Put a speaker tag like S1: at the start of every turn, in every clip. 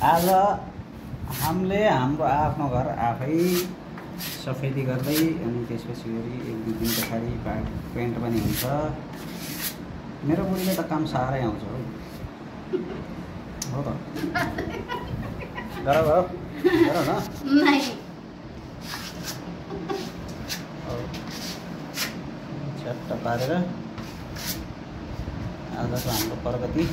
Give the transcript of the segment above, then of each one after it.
S1: आज हामीले हाम्रो आफ्नो घर आफै सफेदी गर्दै अनि त्यसपछि गरी 1-2 दिन पछाडि पेन्ट पनि हुन्छ। मेरो बुढीले त काम साह्रै आउँछ हो त। गर न चट्ट पारेर आजको हाम्रो प्रगति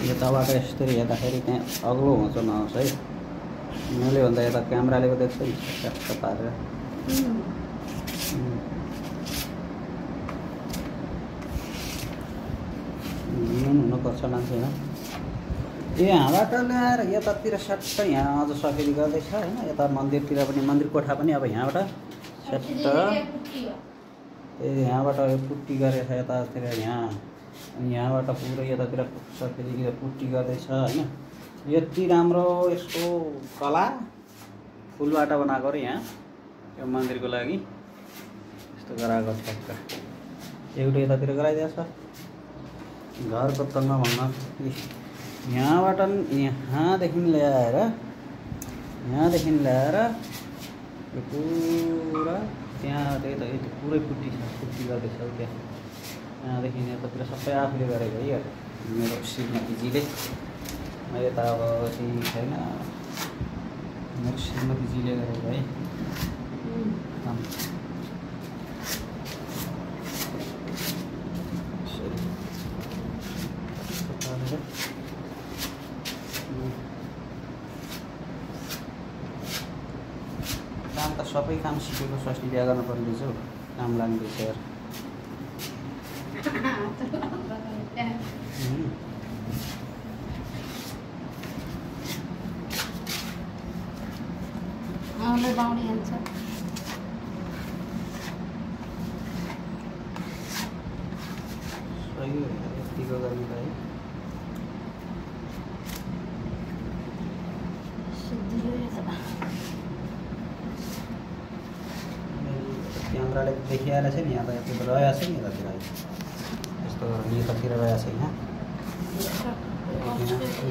S1: यताबाट यसरी हेर्दाखेरि त्यहाँ अग्लो हुन्छ नहोस् है। मैले भन्दा यता क्यामेराले देख्छ नि चट्ट पारेर। हुनुपर्छ मान्छे होइन। यहाँबाट ल्याएर यतातिर सट्ट यहाँ अझ सफेदी गर्दैछ होइन। यता मन्दिरतिर पनि मन्दिर कोठा पनि अब यहाँबाट सट्ट यहाँबाट पुट्टी गरेछ यतातिर यहाँ। अनि यहाँबाट पुरै यतातिर सफेदी पुट्टी गर्दैछ होइन। यति राम्रो यसको कला फुलबाट बनाएको रे यहाँ यो मन्दिरको लागि यस्तो गराएको ठ्याक्क। एउटा यतातिर गराइदिएछ घरको तङ्ग भन्न यहाँबाट यहाँदेखि ल्याएर यो पुरा त्यहाँ यता पुरै पुट्टी गर्दैछ त्यहाँ। यहाँदेखि यतातिर सबै आफूले गरेको है मेरो श्रीमतीजीले। मैले त अब केही छैन मेरो श्रीमतीजीले गरेको है काम। काम त सबै काम सिकेको स्वास्नी बिहा गर्न पर्दैछ हौ। काम लाग्दैछ यार।
S2: बाउडी हाल्छ
S1: सही हो यतिको गर्नु त है। क्यामेराले देखिहालेछ नि यहाँ त यति रहेछ नि यतातिर यस्तो यतातिर रहेछ यहाँ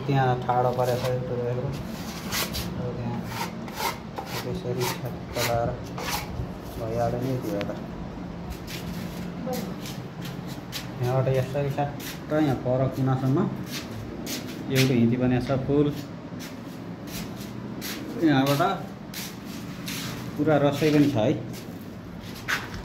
S1: त्यहाँ ठाडो परेछ एउटा रहेको त्यहाँ त्यसरी छक्क लगाएर भइहाल्यो नि त्यो त। यहाँबाट यसरी सट्ट यहाँ पर कुनासम्म एउटा हिँडी बनेको छ फुल। यहाँबाट पुरा रसै पनि छ है।